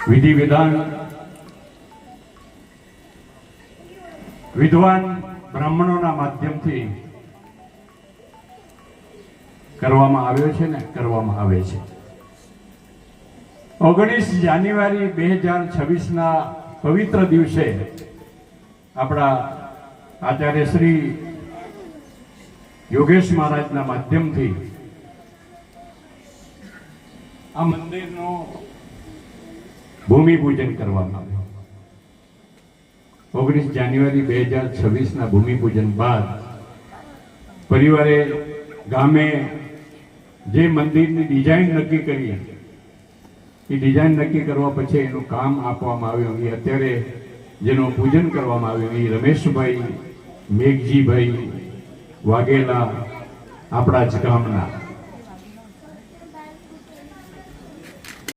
વિધિ વિધાન વિદ્વાન બ્રાહ્મણોના માધ્યમથી કરવામાં આવ્યો છે ને કરવામાં આવે છે. 19 જાન્યુઆરી 2026ના પવિત્ર દિવસે આપણા આચાર્ય શ્રી યોગેશ મહારાજના માધ્યમથી આ મંદિરનું ભૂમિપૂજન કરવામાં આવ્યું. 19 જાન્યુઆરી 2026ના ભૂમિપૂજન બાદ પરિવારે ગામે જે મંદિરની ડિઝાઇન નક્કી કરી એ ડિઝાઇન નક્કી કરવા પછી એનું કામ આપવામાં આવ્યું. એ અત્યારે જેનું પૂજન કરવામાં આવ્યું એ રમેશભાઈ મેઘજીભાઈ વાઘેલા આપણા જ ગામના